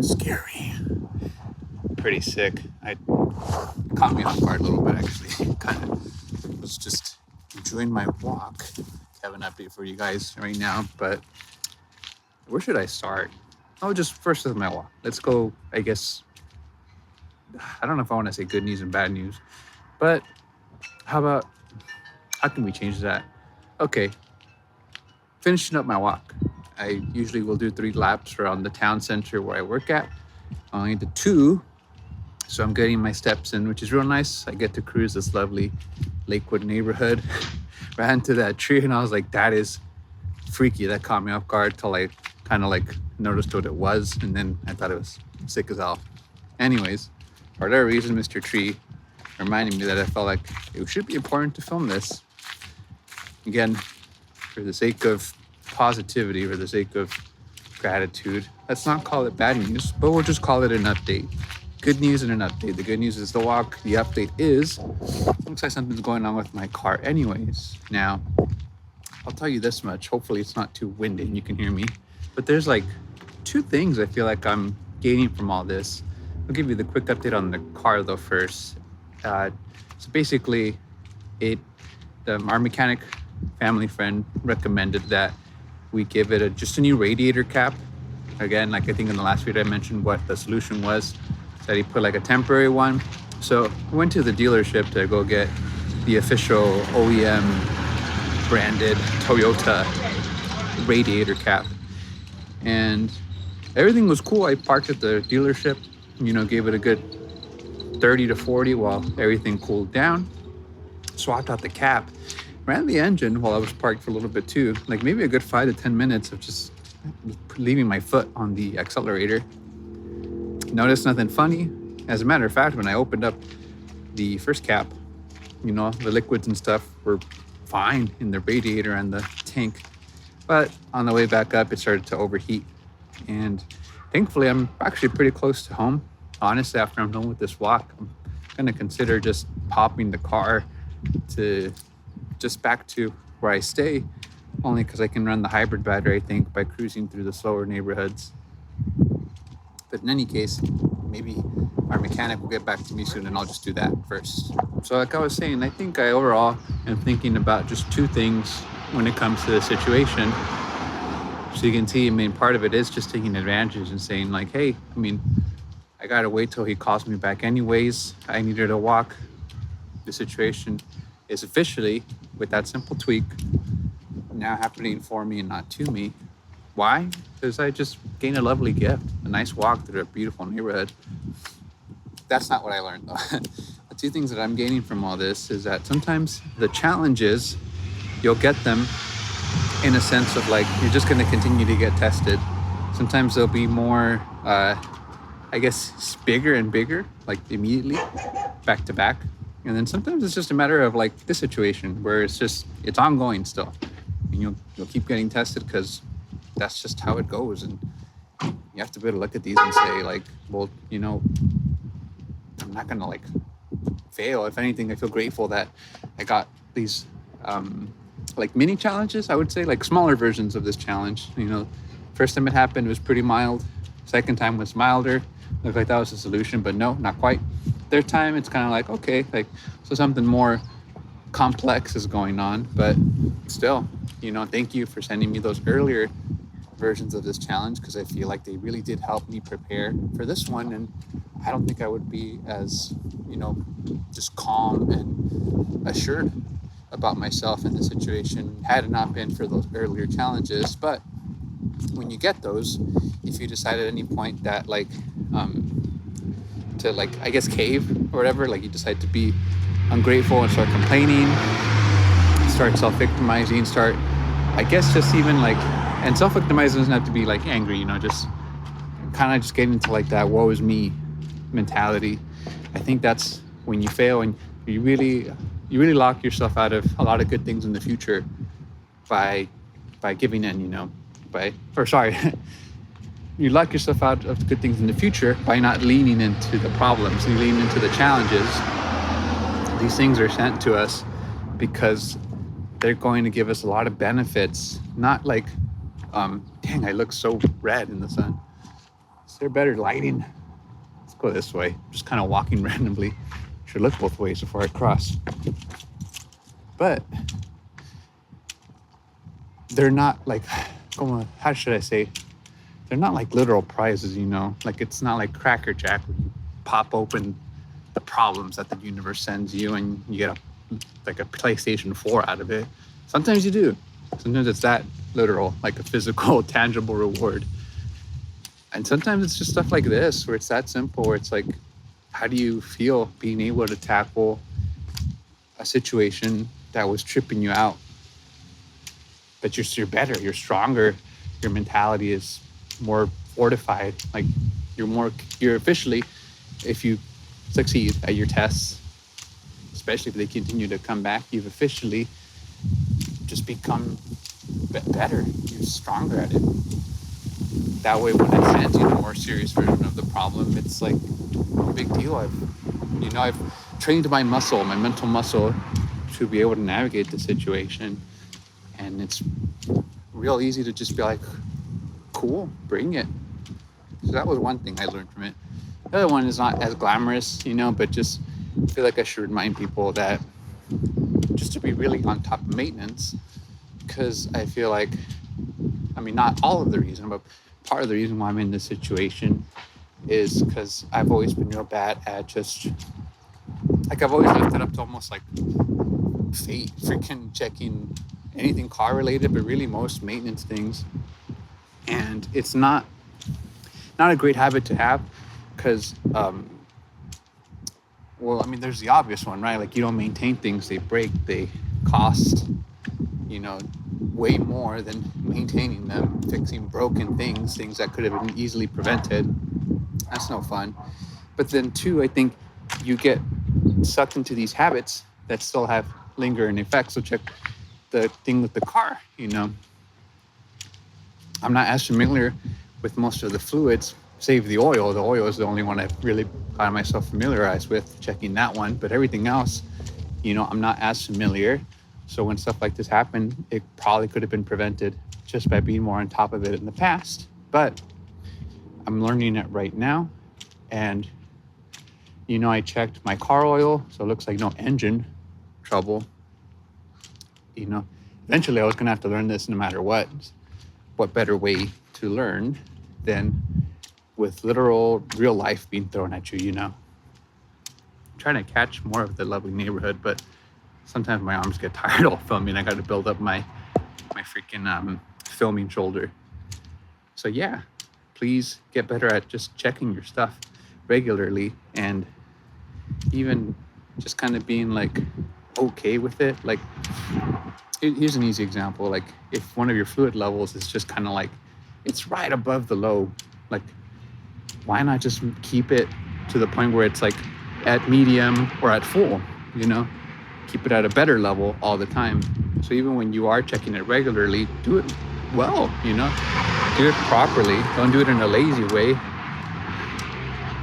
Scary. Pretty sick. I caught me off guard a little bit, actually. Kind of was just enjoying my walk. Have an update for you guys right now, but where should I start? Oh, just first with my walk. Let's go, I guess. I don't know if I want to say good news and bad news, but how can we change that? Okay, finishing up my walk. I usually will do 3 laps around the town center where I work at. I only did 2, so I'm getting my steps in, which is real nice. I get to cruise this lovely Lakewood neighborhood. Ran into that tree and I was like, that is freaky. That caught me off guard till I kind of like noticed what it was, and then I thought it was sick as hell. Anyways, for whatever reason, Mr. Tree reminded me that I felt like it should be important to film this. Again, for the sake of positivity, for the sake of gratitude. Let's not call it bad news, but we'll just call it an update. Good news and an update. The good news is the walk. The update is, looks like something's going on with my car anyways. Now, I'll tell you this much. Hopefully it's not too windy and you can hear me. But there's like 2 things I feel like I'm gaining from all this. I'll give you the quick update on the car though first. So basically, our mechanic family friend recommended that we give it just a new radiator cap. Again, like I think in the last video I mentioned what the solution was. So he put like a temporary one. So I went to the dealership to go get the official OEM branded Toyota radiator cap. And everything was cool. I parked at the dealership, gave it a good 30 to 40 while everything cooled down. Swapped out the cap. Ran the engine while I was parked for a little bit too, like maybe a good 5 to 10 minutes of just leaving my foot on the accelerator. Noticed nothing funny. As a matter of fact, when I opened up the first cap, the liquids and stuff were fine in the radiator and the tank. But on the way back up, it started to overheat. And thankfully, I'm actually pretty close to home. Honestly, after I'm done with this walk, I'm going to consider just popping the car to just back to where I stay, only because I can run the hybrid battery, I think, by cruising through the slower neighborhoods. But in any case, maybe our mechanic will get back to me soon and I'll just do that first. So like I was saying, I think I overall am thinking about just 2 things when it comes to the situation. So you can see, part of it is just taking advantage and saying like, hey, I gotta wait till he calls me back anyways. I needed a walk. The situation is officially, with that simple tweak, now happening for me and not to me. Why? Because I just gained a lovely gift, a nice walk through a beautiful neighborhood. That's not what I learned though. The 2 things that I'm gaining from all this is that sometimes the challenges, you'll get them in a sense of like, you're just gonna continue to get tested. Sometimes they'll be more, bigger and bigger, like immediately, back to back. And then sometimes it's just a matter of like this situation where it's ongoing still. And you'll keep getting tested because that's just how it goes. And you have to be able to look at these and say like, well, I'm not gonna like fail. If anything, I feel grateful that I got these like mini challenges, I would say, like smaller versions of this challenge. First time it happened, it was pretty mild. Second time was milder. Looked like that was the solution, but no, not quite. Third time, it's kind of like, okay, so something more complex is going on, but still, thank you for sending me those earlier versions of this challenge, because I feel like they really did help me prepare for this one. And I don't think I would be as, just calm and assured about myself in the situation had it not been for those earlier challenges. But when you get those, if you decide at any point that to cave or whatever, like you decide to be ungrateful and start complaining, start self-victimizing, just even and self-victimizing doesn't have to be like angry, just kind of just getting into like that woe is me mentality. I think that's when you fail and you really lock yourself out of a lot of good things in the future by giving in, you lock yourself out of good things in the future by not leaning into the problems. You lean into the challenges. These things are sent to us because they're going to give us a lot of benefits. Not like, dang, I look so red in the sun. Is there better lighting? Let's go this way. I'm just kind of walking randomly. Should look both ways before I cross. But they're not like, how should I say? They're not like literal prizes, you know? Like it's not like Cracker Jack where you pop open the problems that the universe sends you and you get a PlayStation 4 out of it. Sometimes you do. Sometimes it's that literal, like a physical, tangible reward. And sometimes it's just stuff like this, where it's that simple, where it's like, how do you feel being able to tackle a situation that was tripping you out? But you're better, you're stronger, your mentality is more fortified. Like you're officially, if you succeed at your tests, especially if they continue to come back, you've officially just become better. You're stronger at it. That way, when it hands you the more serious version of the problem, it's like no big deal. I've trained my mental muscle, to be able to navigate the situation, and it's real easy to just be like, cool, bring it. So that was one thing I learned from it. The other one is not as glamorous, but just feel like I should remind people that just to be really on top of maintenance, because I feel like, not all of the reason, but part of the reason why I'm in this situation is because I've always been real bad at just, like, I've always left it up to almost like fate, freaking checking anything car related, but really most maintenance things. And it's not a great habit to have, because there's the obvious one, right? Like, you don't maintain things, they break, they cost way more than maintaining them, fixing broken things that could have been easily prevented. That's no fun. But then two, I think you get sucked into these habits that still have lingering effects. So check the thing with the car, I'm not as familiar with most of the fluids, save the oil. The oil is the only one I've really gotten myself familiarized with, checking that one. But everything else, I'm not as familiar. So when stuff like this happened, it probably could have been prevented just by being more on top of it in the past. But I'm learning it right now. And, I checked my car oil, so it looks like no engine trouble. Eventually I was going to have to learn this no matter what. What better way to learn than with literal real life being thrown at you, I'm trying to catch more of the lovely neighborhood, but sometimes my arms get tired of filming. I got to build up my freaking filming shoulder. So yeah, please get better at just checking your stuff regularly, and even just kind of being like okay with it. Like, here's an easy example. Like, if one of your fluid levels is just kind of like, it's right above the low, like, why not just keep it to the point where it's like at medium or at full, keep it at a better level all the time. So even when you are checking it regularly, do it well, do it properly. Don't do it in a lazy way,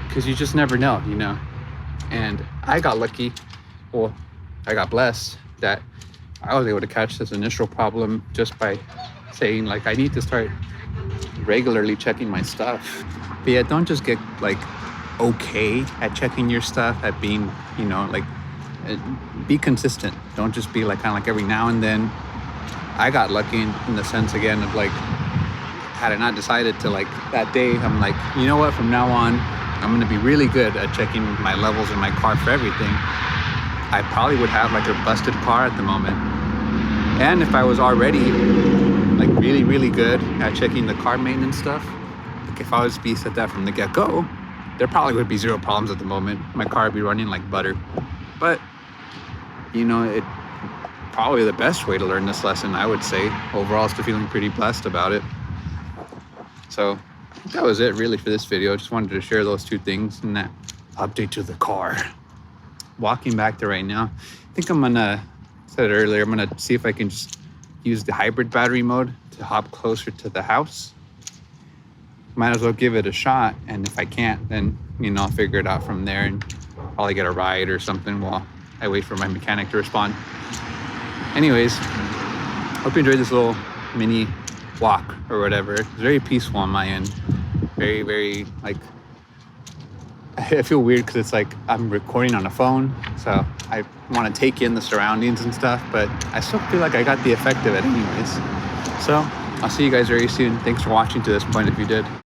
because you just never know, And I got lucky, I got blessed that I was able to catch this initial problem just by saying, like, I need to start regularly checking my stuff. But yeah, don't just get like okay at checking your stuff, at being, be consistent. Don't just be like kind of like every now and then. I got lucky in the sense, again, of like, had I not decided to, like, that day, I'm like, you know what, from now on, I'm going to be really good at checking my levels in my car for everything. I probably would have like a busted car at the moment. And if I was already like really, really good at checking the car maintenance stuff, like if I was to be set that from the get-go, there probably would be zero problems at the moment. My car would be running like butter. But, it probably the best way to learn this lesson, I would say, overall, still feeling pretty blessed about it. So that was it really for this video. Just wanted to share those two things and that update to the car. Walking back there right now, I think I'm gonna, said it earlier, I'm gonna see if I can just use the hybrid battery mode to hop closer to the house. Might as well give it a shot, and if I can't, then I'll figure it out from there and probably get a ride or something while I wait for my mechanic to respond. Anyways, hope you enjoyed this little mini walk or whatever. It's very peaceful on my end, very, very like, I feel weird because it's like I'm recording on a phone, so I want to take in the surroundings and stuff, but I still feel like I got the effect of it anyways. So I'll see you guys very soon. Thanks for watching to this point if you did.